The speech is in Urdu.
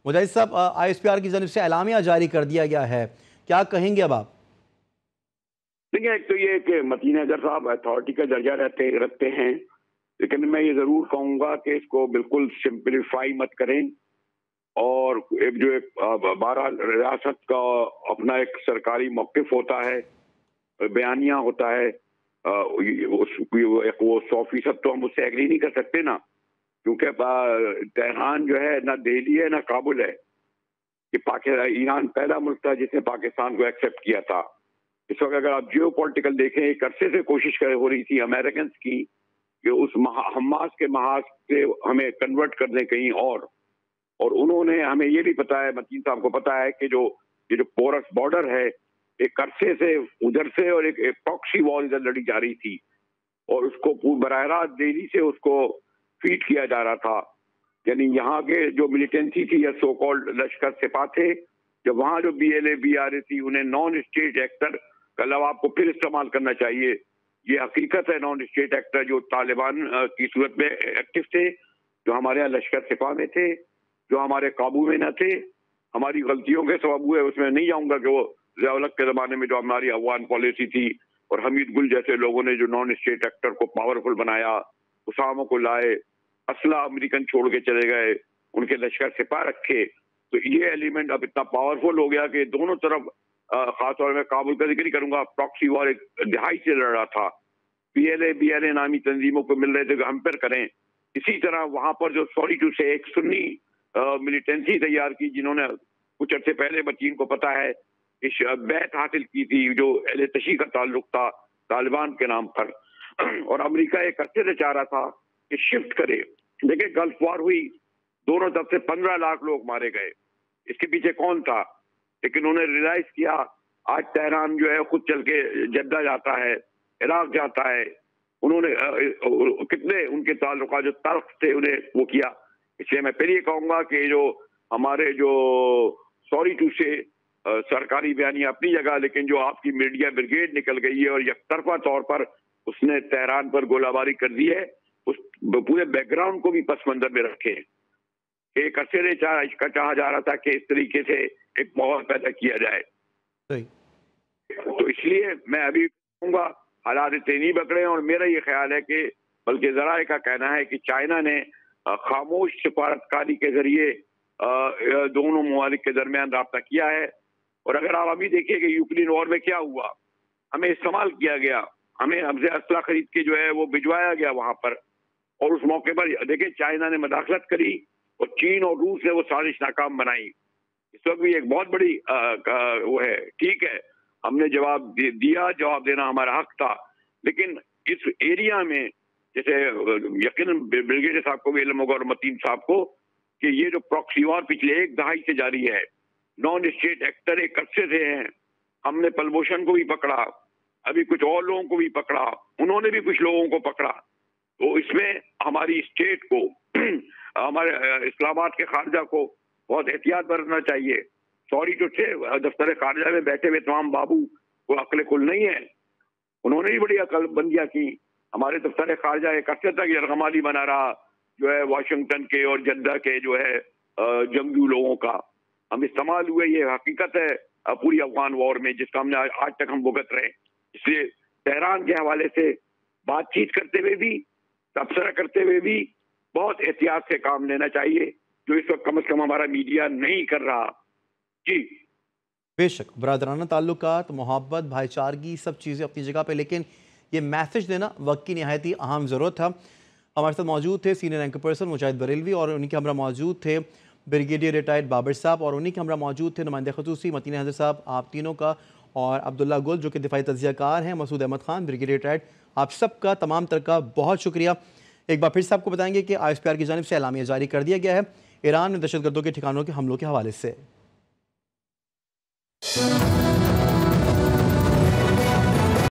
مجاہد صاحب، ISPR کی جانب سے اعلامیہ جاری کر دیا گیا ہے، کیا کہیں گے اب آپ؟ دیکھیں، ایک تو یہ کہ متین حیدر صاحب اتھارٹی کا درجہ رکھتے ہیں، لیکن میں یہ ضرور کہوں گا کہ اس کو بالکل سمپلیفائی مت کریں، اور ایک بہرحال ریاست کا اپنا ایک سرکاری موقف ہوتا ہے، بیانیہ ہوتا ہے، وہ 100% تو ہم اس سے ایگری نہیں کر سکتے نا، کیونکہ تہران جو ہے نہ دہلی ہے نہ کابل ہے، کہ ایران پہلا ملک تھا جس نے پاکستان کو ایکسیپٹ کیا تھا۔ اس وقت اگر آپ جیو پولیٹیکل دیکھیں، ایک عرصے سے کوشش ہو رہی تھی امریکنز کی کہ اس حماس کے محاذ سے ہمیں کنورٹ کر دیں کہیں اور انہوں نے ہمیں یہ بھی پتا ہے، متین صاحب کو پتا ہے کہ یہ جو پورس بارڈر ہے، ایک عرصے سے ادھر سے اور ایک پراکسی وار ادھر لڑی جا رہی تھی، اور اس کو براہ راست دہلی سے اس کو فیڈ کیا جا رہا تھا، یعنی یہاں کے جو ملیٹنسی تھی یا سو کالڈ لشکر سپاہ تھے، جب وہاں جو BLA BRA تھی، انہیں نان اسٹیٹ ایکٹر کا لفظ آپ کو پھر استعمال کرنا چاہیے۔ یہ حقیقت ہے، نان اسٹیٹ ایکٹر جو طالبان کی صورت میں ایکٹیو تھے، جو ہمارے یہاں لشکر سپاہ میں تھے، جو ہمارے قابو میں نہ تھے، ہماری غلطیوں کے سبب ہوئے، اس میں نہیں جاؤں گا کہ وہ ضیاء الحق کے زمانے میں جو ہماری افغان پالیسی تھی اور حمید گل جیسے لوگوں نے جو نان اسٹیٹ ایکٹر کو پاورفل بنایا، اسامہ کو لائے، اسلحہ امریکن چھوڑ کے چلے گئے، ان کے لشکر سپاہ رکھے، تو یہ ایلیمنٹ اب اتنا پاورفل ہو گیا کہ دونوں طرف، خاص طور میں کابل کا ذکر ہی کروں گا، پراکسی وار ایک دہائی سے لڑ رہا تھا، BLA BRA نامی تنظیموں کو مل رہے تھے کہ ہم پر کریں۔ اسی طرح وہاں پر جو سوری ٹو سے ایک سنی ملیٹنسی تیار کی، جنہوں نے کچھ عرصے پہلے بچین کو پتا ہے بیعت حاصل کی تھی جو اہل تشیع کا تعلق تھا طالبان کے نام پر، اور امریکہ ایک عرصے سے چاہ رہا تھا کہ شفٹ کرے۔ دیکھیں، گلف وار ہوئی، دونوں طرف سے 15 لاکھ لوگ مارے گئے، اس کے پیچھے کون تھا؟ لیکن انہوں نے ریلائز کیا، آج تہران جو ہے خود چل کے جدہ جاتا ہے، عراق جاتا ہے، انہوں نے کتنے ان کے تعلقات جو تلخ تھے انہیں وہ کیا۔ اس لیے میں پھر یہ کہوں گا کہ جو ہمارے جو سوری ٹو سے سرکاری بیانیہ اپنی جگہ، لیکن جو آپ کی میڈیا بریگیڈ نکل گئی ہے اور یک طرفہ طور پر اس نے تہران پر گولہ باری کر دی ہے، اس پورے بیک گراؤنڈ کو بھی پس منظر میں رکھے۔ ایک عرصے سے چاہا جا رہا تھا کہ اس طریقے سے ایک ماحول پیدا کیا جائے، تو اس لیے میں ابھی کہوں گا حالات اتنے نہیں بگڑے، اور میرا یہ خیال ہے کہ بلکہ ذرائع کا کہنا ہے کہ چائنا نے خاموش سفارتکاری کے ذریعے دونوں ممالک کے درمیان رابطہ کیا ہے۔ اور اگر آپ ابھی دیکھیے کہ یوکرین وار میں کیا ہوا، ہمیں استعمال کیا گیا، ہمیں ہم سے اسلحہ خرید کے جو ہے وہ بھجوایا گیا وہاں پر، اور اس موقع پر دیکھیں چائنا نے مداخلت کری اور چین اور روس نے وہ سازش ناکام بنائی۔ اس وقت بھی ایک بہت بڑی وہ ہے، ٹھیک ہے ہم نے جواب دیا، جواب دینا ہمارا حق تھا، لیکن اس ایریا میں جیسے یقیناً بریگیڈیئر صاحب کو بھی علم ہوگا اور متین صاحب کو کہ یہ جو پراکسی وار پچھلے ایک دہائی سے جاری ہے، نان اسٹیٹ ایکٹر ایک عرصے سے ہیں، ہم نے پلبوشن کو بھی پکڑا، ابھی کچھ اور لوگوں کو بھی پکڑا، انہوں نے بھی کچھ لوگوں کو پکڑا، تو اس میں ہماری اسٹیٹ کو ہمارے اسلام آباد کے خارجہ کو بہت احتیاط برتنا چاہیے۔ سوری ٹو سے دفتر خارجہ میں بیٹھے ہوئے تمام بابو کو عقل کل نہیں ہے، انہوں نے بھی بڑی عقل بندیاں کی۔ ہمارے دفتر خارجہ ایک عرصے تک یرغمالی بنا رہا جو ہے واشنگٹن کے اور جدہ کے جو ہے جنگجو لوگوں کا، ہم استعمال ہوئے، یہ حقیقت ہے پوری افغان وار میں جس کا ہم نے آج تک ہم بھگت رہے۔ اس لیے تہران کے حوالے سے بات چیت کرتے ہوئے بھی، تبصرہ کرتے ہوئے بھی بہت احتیاط سے کام لینا چاہیے، جو اس وقت کم از کم ہمارا میڈیا نہیں کر رہا۔ جی بے شک، برادرانہ تعلقات، محبت، بھائی چارگی، سب چیزیں اپنی جگہ پہ، لیکن یہ میسج دینا وقت کی نہایت ہی اہم ضرورت تھا۔ ہمارے ساتھ موجود تھے سینئر رینک پرسن مجاہد بریلوی، اور انہی کے ہمراہ موجود تھے بریگیڈیئر ریٹائرڈ بابر صاحب، اور انہی کے ہمراہ موجود تھے نمائندہ خصوصی متین حیدر صاحب، آپ تینوں کا، اور عبداللہ گل جو کہ دفاعی تجزیہ کار ہیں، مسعود احمد خان بریگیڈیئر ریٹائرڈ، آپ سب کا تمام تر کا بہت شکریہ۔ ایک بار پھر سے آپ کو بتائیں گے کہ ISPR کی جانب سے اعلامیہ جاری کر دیا گیا ہے ایران میں دہشت گردوں کے ٹھکانوں کے حملوں کے حوالے سے۔